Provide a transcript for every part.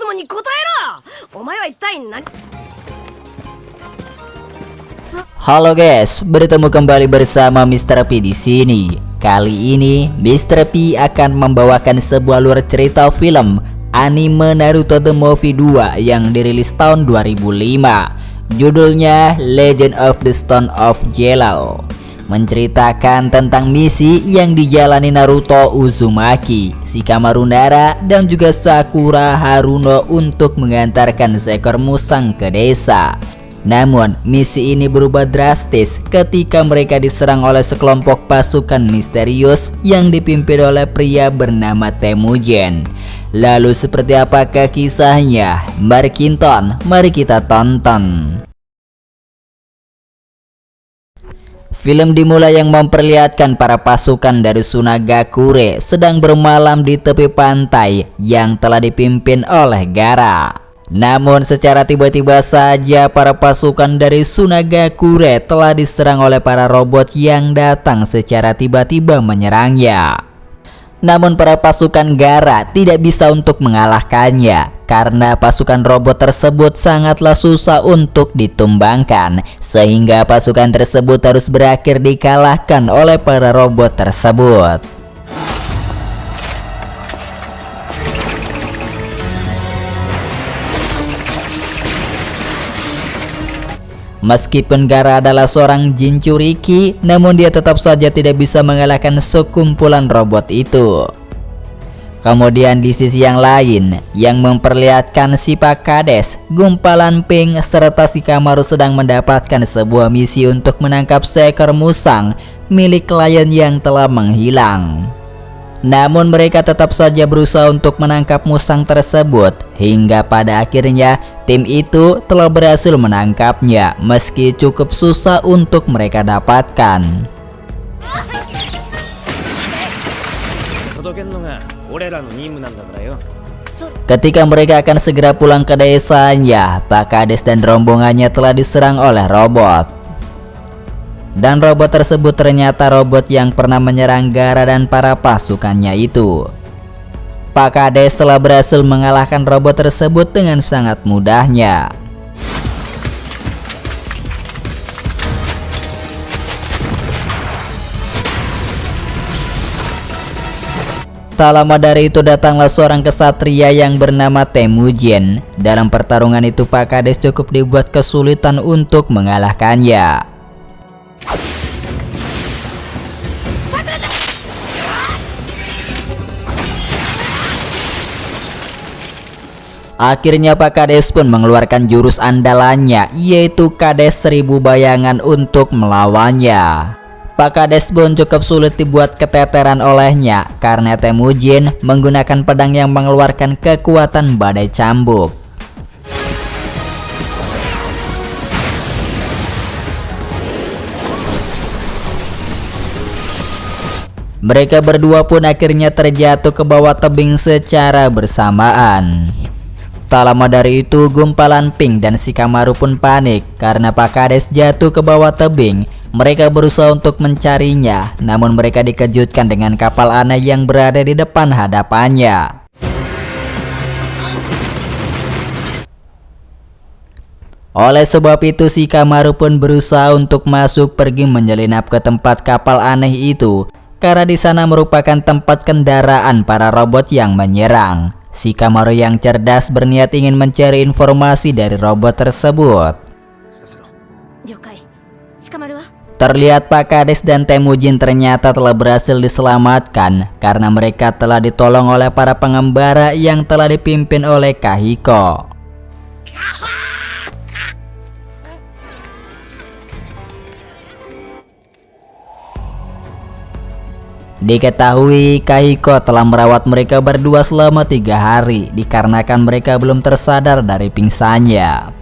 問に答えろ。お前は一体何？ Halo guys, bertemu kembali bersama Mr. P di sini. Kali ini Mr. P akan membawakan sebuah alur cerita film anime Naruto The Movie 2 yang dirilis tahun 2005. Judulnya Legend of the Stone of Yellow. Menceritakan tentang misi yang dijalani Naruto Uzumaki, Shikamaru Nara, dan juga Sakura Haruno untuk mengantarkan seekor musang ke desa. Namun, misi ini berubah drastis ketika mereka diserang oleh sekelompok pasukan misterius yang dipimpin oleh pria bernama Temujin. Lalu seperti apakah kisahnya? Mari kita tonton. Film dimulai yang memperlihatkan para pasukan dari Sunagakure sedang bermalam di tepi pantai yang telah dipimpin oleh Gaara. Namun secara tiba-tiba saja para pasukan dari Sunagakure telah diserang oleh para robot yang datang secara tiba-tiba menyerangnya. Namun para pasukan Gaara tidak bisa untuk mengalahkannya karena pasukan robot tersebut sangatlah susah untuk ditumbangkan, sehingga pasukan tersebut harus berakhir dikalahkan oleh para robot tersebut. Meskipun Gaara adalah seorang Jinchuriki, namun dia tetap saja tidak bisa mengalahkan sekumpulan robot itu. Kemudian di sisi yang lain, yang memperlihatkan si Pak Kades, gumpalan pink, serta Shikamaru sedang mendapatkan sebuah misi untuk menangkap seekor musang milik klien yang telah menghilang. Namun mereka tetap saja berusaha untuk menangkap musang tersebut, hingga pada akhirnya tim itu telah berhasil menangkapnya meski cukup susah untuk mereka dapatkan. Ketika mereka akan segera pulang ke desanya, Pak Kades dan rombongannya telah diserang oleh robot. Dan robot tersebut ternyata robot yang pernah menyerang Gaara dan para pasukannya itu. Pak Kades telah berhasil mengalahkan robot tersebut dengan sangat mudahnya. Tak lama dari itu datanglah seorang kesatria yang bernama Temujin. Dalam pertarungan itu Pak Kades cukup dibuat kesulitan untuk mengalahkannya. Akhirnya Pak Kades pun mengeluarkan jurus andalannya, yaitu Kades 1000 bayangan untuk melawannya. Pak Kades pun cukup sulit dibuat keteteran olehnya karena Temujin menggunakan pedang yang mengeluarkan kekuatan badai cambuk. Mereka berdua pun akhirnya terjatuh ke bawah tebing secara bersamaan. Tak lama dari itu, gumpalan pink dan Shikamaru pun panik karena Pak Kades jatuh ke bawah tebing. Mereka berusaha untuk mencarinya, namun mereka dikejutkan dengan kapal aneh yang berada di depan hadapannya. Oleh sebab itu, Shikamaru pun berusaha untuk masuk pergi menyelinap ke tempat kapal aneh itu, karena di sana merupakan tempat kendaraan para robot yang menyerang. Shikamaru yang cerdas berniat ingin mencari informasi dari robot tersebut. Terlihat Pak Kades dan Temujin ternyata telah berhasil diselamatkan karena mereka telah ditolong oleh para pengembara yang telah dipimpin oleh Kahiko. Diketahui Kahiko telah merawat mereka berdua selama 3 hari dikarenakan mereka belum tersadar dari pingsannya.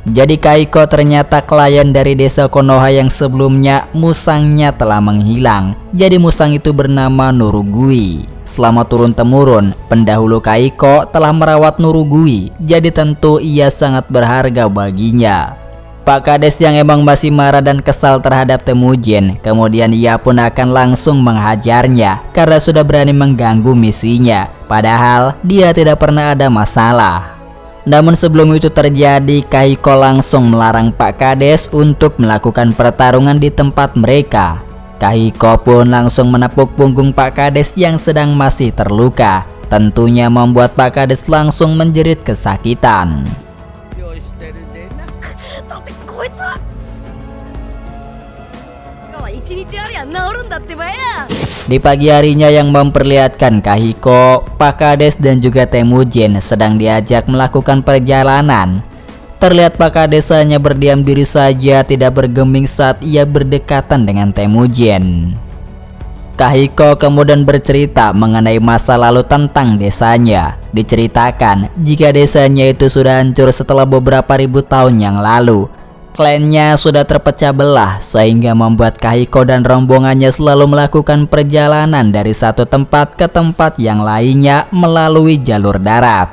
Jadi Kahiko ternyata klien dari desa Konoha yang sebelumnya musangnya telah menghilang. Jadi musang itu bernama Nurugui. Selama turun-temurun, pendahulu Kahiko telah merawat Nurugui, jadi tentu ia sangat berharga baginya. Pak Kades yang emang masih marah dan kesal terhadap Temujin, kemudian ia pun akan langsung menghajarnya karena sudah berani mengganggu misinya. Padahal dia tidak pernah ada masalah. Namun sebelum itu terjadi, Kahiko langsung melarang Pak Kades untuk melakukan pertarungan di tempat mereka. Kahiko pun langsung menepuk punggung Pak Kades yang sedang masih terluka. Tentunya membuat Pak Kades langsung menjerit kesakitan. だってこいつは一日ありゃ治るんだってばや。 Di pagi harinya yang memperlihatkan Kahiko, Pak Kades dan juga Temujin sedang diajak melakukan perjalanan. Terlihat Pak Kades hanya berdiam diri saja, tidak bergeming saat ia berdekatan dengan Temujin. Kahiko kemudian bercerita mengenai masa lalu tentang desanya. Diceritakan jika desanya itu sudah hancur setelah beberapa ribu tahun yang lalu. Klannya sudah terpecah belah sehingga membuat Kahiko dan rombongannya selalu melakukan perjalanan dari satu tempat ke tempat yang lainnya melalui jalur darat.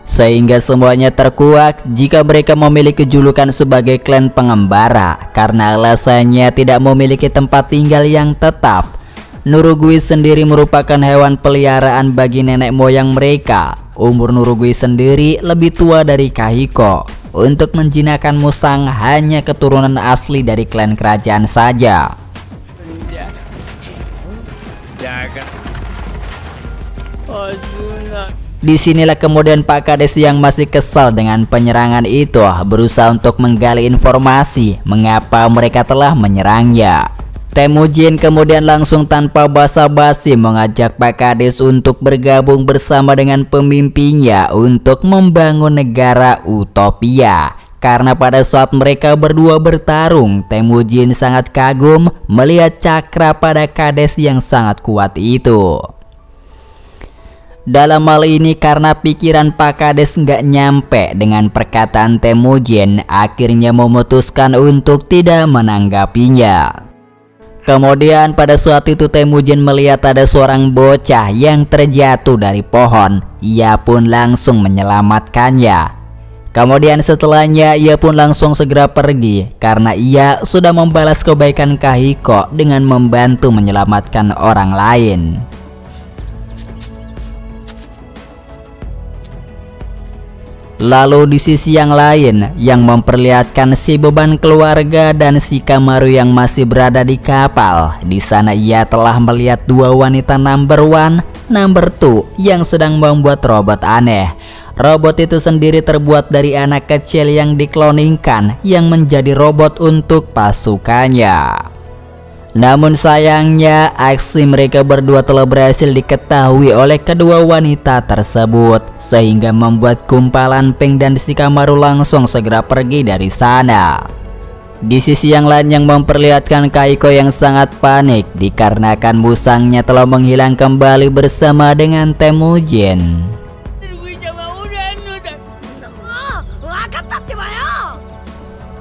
Sehingga semuanya terkuak jika mereka memiliki julukan sebagai klan pengembara karena alasannya tidak memiliki tempat tinggal yang tetap. Nurugui sendiri merupakan hewan peliharaan bagi nenek moyang mereka. Umur Nurugui sendiri lebih tua dari Kahiko. Untuk menjinakkan Musang hanya keturunan asli dari klan kerajaan saja. Disinilah kemudian Pak Kades yang masih kesal dengan penyerangan itu berusaha untuk menggali informasi mengapa mereka telah menyerangnya. Temujin kemudian langsung tanpa basa-basi mengajak Pak Kades untuk bergabung bersama dengan pemimpinnya untuk membangun negara utopia. Karena pada saat mereka berdua bertarung, Temujin sangat kagum melihat cakra pada Kades yang sangat kuat itu. Dalam hal ini karena pikiran Pak Kades nggak nyampe dengan perkataan Temujin, akhirnya memutuskan untuk tidak menanggapinya. Kemudian pada saat itu Temujin melihat ada seorang bocah yang terjatuh dari pohon. Ia pun langsung menyelamatkannya. Kemudian setelahnya ia pun langsung segera pergi karena ia sudah membalas kebaikan Kahiko dengan membantu menyelamatkan orang lain. Lalu di sisi yang lain yang memperlihatkan si beban keluarga dan si Kamaru yang masih berada di kapal. Di sana ia telah melihat dua wanita number 1, number 2 yang sedang membuat robot aneh. Robot itu sendiri terbuat dari anak kecil yang dikloningkan yang menjadi robot untuk pasukannya. Namun sayangnya aksi mereka berdua telah berhasil diketahui oleh kedua wanita tersebut sehingga membuat gumpalan Pink dan Shikamaru langsung segera pergi dari sana. Di sisi yang lain yang memperlihatkan Kahiko yang sangat panik dikarenakan musangnya telah menghilang kembali bersama dengan Temujin.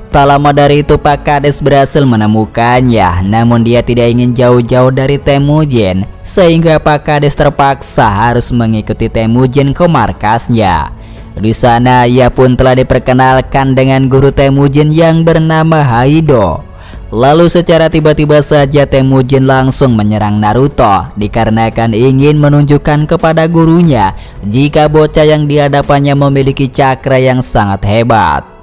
Tak lama dari itu Pak Kades berhasil menemukannya, namun dia tidak ingin jauh-jauh dari Temujin, sehingga Pak Kades terpaksa harus mengikuti Temujin ke markasnya. Di sana ia pun telah diperkenalkan dengan guru Temujin yang bernama Haido. Lalu secara tiba-tiba saja Temujin langsung menyerang Naruto dikarenakan ingin menunjukkan kepada gurunya jika bocah yang dihadapannya memiliki cakra yang sangat hebat.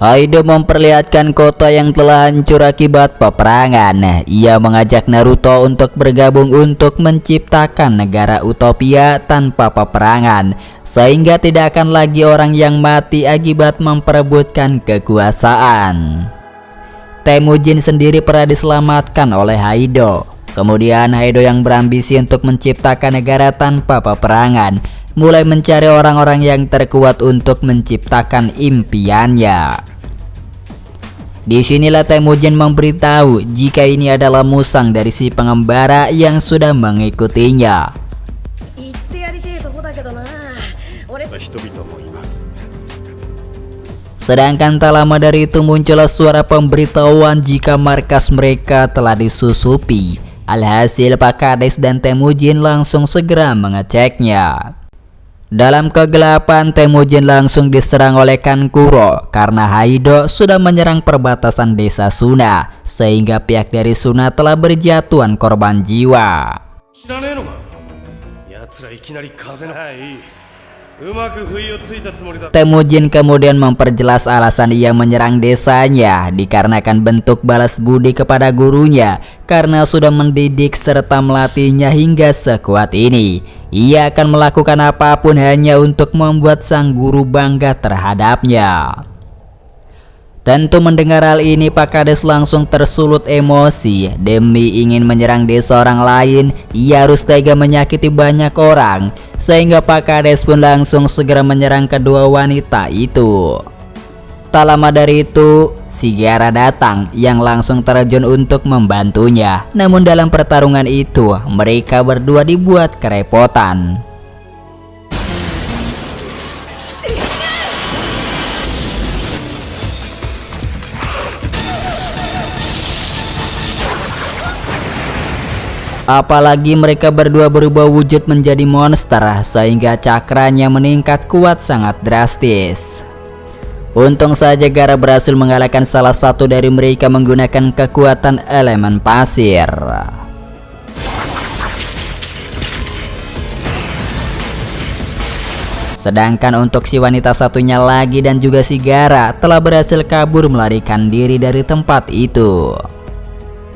Haido memperlihatkan kota yang telah hancur akibat peperangan. Ia mengajak Naruto untuk bergabung untuk menciptakan negara utopia tanpa peperangan, sehingga tidak akan lagi orang yang mati akibat memperebutkan kekuasaan. Temujin sendiri pernah diselamatkan oleh Haido. Kemudian Haido yang berambisi untuk menciptakan negara tanpa peperangan mulai mencari orang-orang yang terkuat untuk menciptakan impiannya. Disinilah Temujin memberitahu jika ini adalah musang dari si pengembara yang sudah mengikutinya. Sedangkan tak lama dari itu muncullah suara pemberitahuan jika markas mereka telah disusupi. Alhasil Pak Kades dan Temujin langsung segera mengeceknya. Dalam kegelapan Temujin langsung diserang oleh Kankuro karena Haido sudah menyerang perbatasan desa Suna, sehingga pihak dari Suna telah berjatuhan korban jiwa. Temujin kemudian memperjelas alasan ia menyerang desanya dikarenakan bentuk balas budi kepada gurunya karena sudah mendidik serta melatihnya hingga sekuat ini. Ia akan melakukan apapun hanya untuk membuat sang guru bangga terhadapnya. Tentu mendengar hal ini Pak Kades langsung tersulut emosi. Demi ingin menyerang desa orang lain, ia harus tega menyakiti banyak orang. Sehingga Pak Kades pun langsung segera menyerang kedua wanita itu. Tak lama dari itu, si Gaara datang yang langsung terjun untuk membantunya. Namun dalam pertarungan itu, mereka berdua dibuat kerepotan. Apalagi mereka berdua berubah wujud menjadi monster sehingga cakranya meningkat kuat sangat drastis. Untung saja Gaara berhasil mengalahkan salah satu dari mereka menggunakan kekuatan elemen pasir. Sedangkan untuk si wanita satunya lagi dan juga si Gaara telah berhasil kabur melarikan diri dari tempat itu.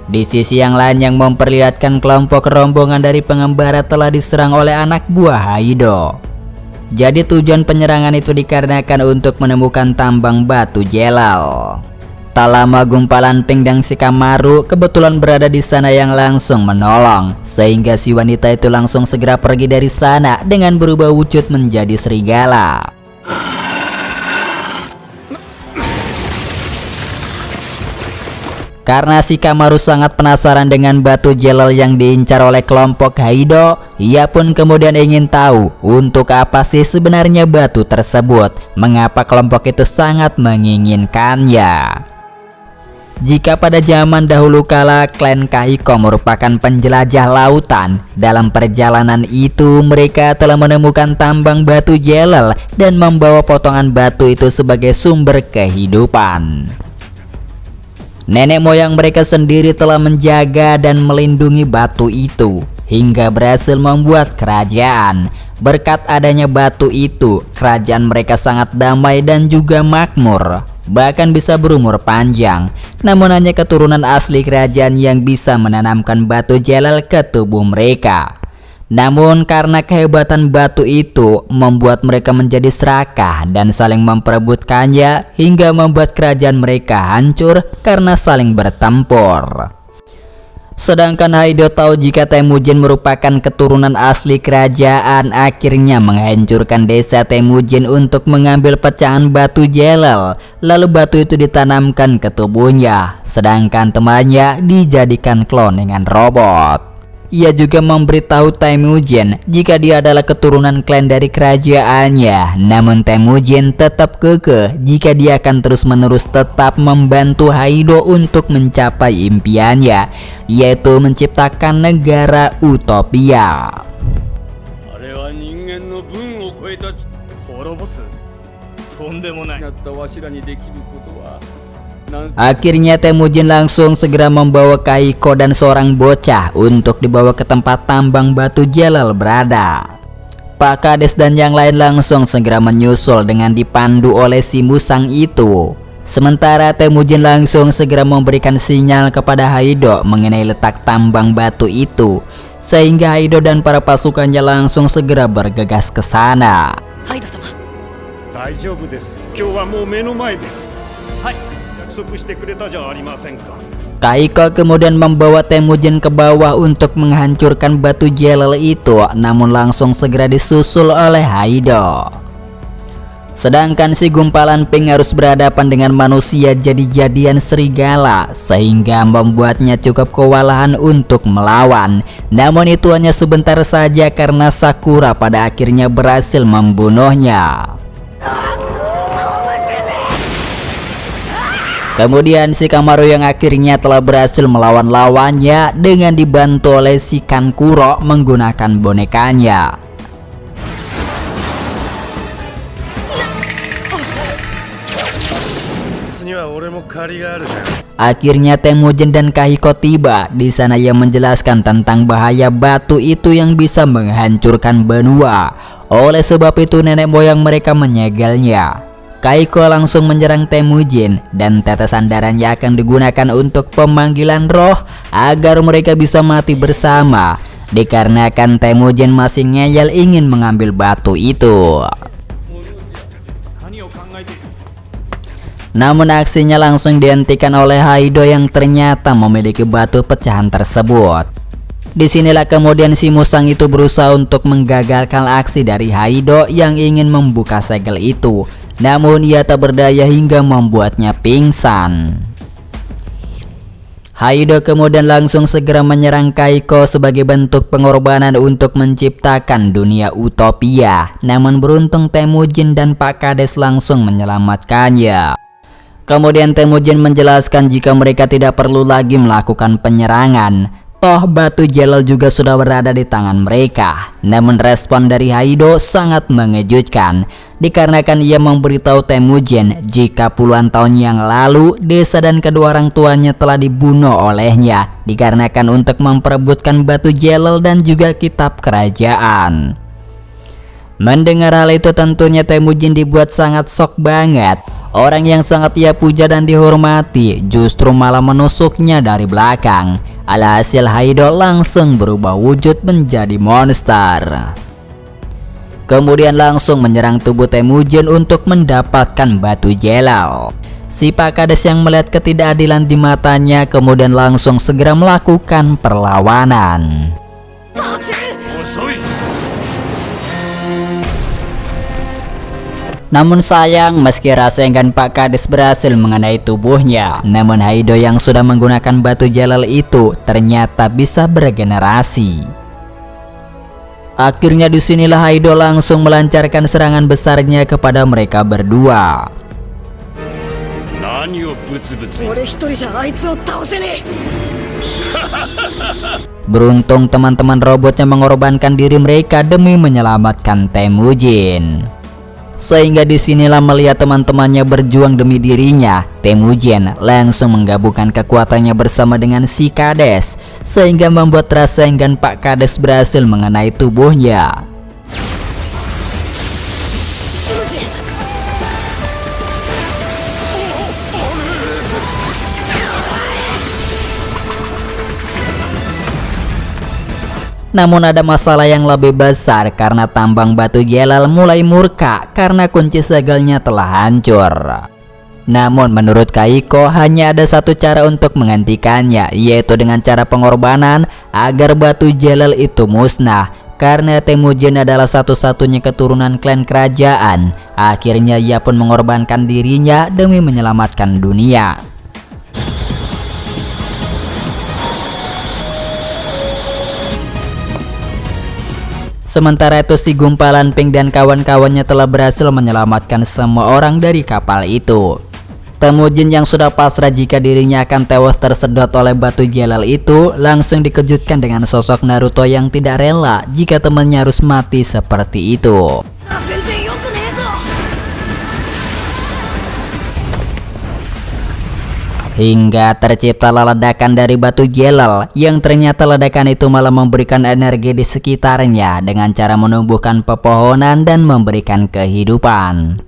Di sisi yang lain yang memperlihatkan kelompok rombongan dari pengembara telah diserang oleh anak buah Haido. Jadi tujuan penyerangan itu dikarenakan untuk menemukan tambang batu jelal. Tak lama gumpalan Pink dan Shikamaru kebetulan berada di sana yang langsung menolong. Sehingga si wanita itu langsung segera pergi dari sana dengan berubah wujud menjadi serigala. Karena Shikamaru sangat penasaran dengan batu jelal yang diincar oleh kelompok Haido, ia pun kemudian ingin tahu untuk apa sih sebenarnya batu tersebut, mengapa kelompok itu sangat menginginkannya. Jika pada zaman dahulu kala klan Kahiko merupakan penjelajah lautan, dalam perjalanan itu mereka telah menemukan tambang batu jelal dan membawa potongan batu itu sebagai sumber kehidupan. Nenek moyang mereka sendiri telah menjaga dan melindungi batu itu hingga berhasil membuat kerajaan. Berkat adanya batu itu, kerajaan mereka sangat damai dan juga makmur, bahkan bisa berumur panjang. Namun hanya keturunan asli kerajaan yang bisa menanamkan batu jelal ke tubuh mereka. Namun karena kehebatan batu itu membuat mereka menjadi serakah dan saling memperebutkannya hingga membuat kerajaan mereka hancur karena saling bertempur. Sedangkan Haido tahu jika Temujin merupakan keturunan asli kerajaan, akhirnya menghancurkan desa Temujin untuk mengambil pecahan batu jelal. Lalu batu itu ditanamkan ke tubuhnya, sedangkan temannya dijadikan klon dengan robot. Ia juga memberitahu Temujin jika dia adalah keturunan klan dari kerajaannya. Namun Temujin tetap kekeh jika dia akan terus-menerus tetap membantu Haido untuk mencapai impiannya, yaitu menciptakan negara utopia. Akhirnya Temujin langsung segera membawa Kahiko dan seorang bocah untuk dibawa ke tempat tambang batu jelal berada. Pak Kades dan yang lain langsung segera menyusul dengan dipandu oleh si musang itu. Sementara Temujin langsung segera memberikan sinyal kepada Haido mengenai letak tambang batu itu, sehingga Haido dan para pasukannya langsung segera bergegas ke sana. Haido-sama. Daijoubu desu. Kyou wa mou menomae desu. Hai. Kahiko kemudian membawa Temujin ke bawah untuk menghancurkan batu jelal itu, namun langsung segera disusul oleh Haido. Sedangkan si gumpalan Pink harus berhadapan dengan manusia jadi-jadian serigala, sehingga membuatnya cukup kewalahan untuk melawan. Namun itu hanya sebentar saja karena Sakura pada akhirnya berhasil membunuhnya. Kemudian Shikamaru yang akhirnya telah berhasil melawan lawannya dengan dibantu oleh si Kankuro menggunakan bonekanya. ゃ俺も借りがあるじゃん。 Akhirnya Temujin dan Kahiko tiba. Di sana ia menjelaskan tentang bahaya batu itu yang bisa menghancurkan benua. Oleh sebab itu nenek moyang mereka menyegelnya. Kahiko langsung menyerang Temujin dan tetesan darahnya akan digunakan untuk pemanggilan roh agar mereka bisa mati bersama. Dikarenakan Temujin masih ngeyel ingin mengambil batu itu. Namun aksinya langsung dihentikan oleh Haido yang ternyata memiliki batu pecahan tersebut. Disinilah kemudian si Musang itu berusaha untuk menggagalkan aksi dari Haido yang ingin membuka segel itu. Namun ia tak berdaya hingga membuatnya pingsan. Haido kemudian langsung segera menyerang Kahiko sebagai bentuk pengorbanan untuk menciptakan dunia utopia. Namun beruntung Temujin dan Pak Kades langsung menyelamatkannya. Kemudian Temujin menjelaskan jika mereka tidak perlu lagi melakukan penyerangan. Toh batu jelal juga sudah berada di tangan mereka. Namun respon dari Haido sangat mengejutkan. Dikarenakan ia memberitahu Temujin jika puluhan tahun yang lalu desa dan kedua orang tuanya telah dibunuh olehnya. Dikarenakan untuk memperebutkan batu jelal dan juga kitab kerajaan. Mendengar hal itu tentunya Temujin dibuat sangat shock banget. Orang yang sangat ia puja dan dihormati justru malah menusuknya dari belakang. Alhasil Haido langsung berubah wujud menjadi monster. Kemudian langsung menyerang tubuh Temujin untuk mendapatkan batu jelal. Si Pak Kades yang melihat ketidakadilan di matanya kemudian langsung segera melakukan perlawanan. Namun sayang, meski rasa enggan Pak Kades berhasil mengenai tubuhnya, namun Haido yang sudah menggunakan batu jelal itu ternyata bisa beregenerasi. Akhirnya disinilah Haido langsung melancarkan serangan besarnya kepada mereka berdua. Beruntung teman-teman robotnya mengorbankan diri mereka demi menyelamatkan Temujin. Sehingga disinilah melihat teman-temannya berjuang demi dirinya, Temujin langsung menggabungkan kekuatannya bersama dengan si Kades, sehingga membuat rasa enggan Pak Kades berhasil mengenai tubuhnya. Namun ada masalah yang lebih besar karena tambang batu jelal mulai murka karena kunci segelnya telah hancur. Namun menurut Kahiko hanya ada satu cara untuk menghentikannya, yaitu dengan cara pengorbanan agar batu jelal itu musnah. Karena Temujin adalah satu-satunya keturunan klan kerajaan, akhirnya ia pun mengorbankan dirinya demi menyelamatkan dunia. Sementara itu si gumpalan pink dan kawan-kawannya telah berhasil menyelamatkan semua orang dari kapal itu. Temujin yang sudah pasrah jika dirinya akan tewas tersedot oleh batu jelal itu langsung dikejutkan dengan sosok Naruto yang tidak rela jika temannya harus mati seperti itu. Hingga terciptalah ledakan dari batu jelal yang ternyata ledakan itu malah memberikan energi di sekitarnya dengan cara menumbuhkan pepohonan dan memberikan kehidupan.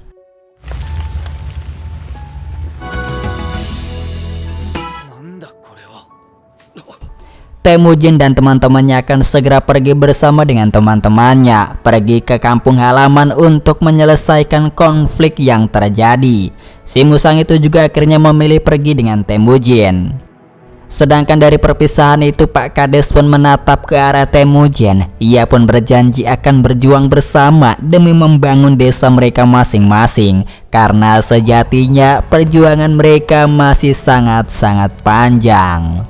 Temujin dan teman-temannya akan segera pergi bersama dengan teman-temannya pergi ke kampung halaman untuk menyelesaikan konflik yang terjadi. Si Musang itu juga akhirnya memilih pergi dengan Temujin. Sedangkan dari perpisahan itu Pak Kades pun menatap ke arah Temujin. Ia pun berjanji akan berjuang bersama demi membangun desa mereka masing-masing. Karena sejatinya perjuangan mereka masih sangat-sangat panjang.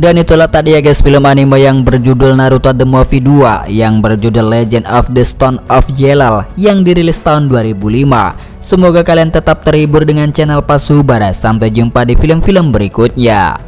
Dan itulah tadi ya guys film anime yang berjudul Naruto The Movie 2 yang berjudul Legend of the Stone of Jelal yang dirilis tahun 2005. Semoga kalian tetap terhibur dengan channel Pasubara. Sampai jumpa di film-film berikutnya.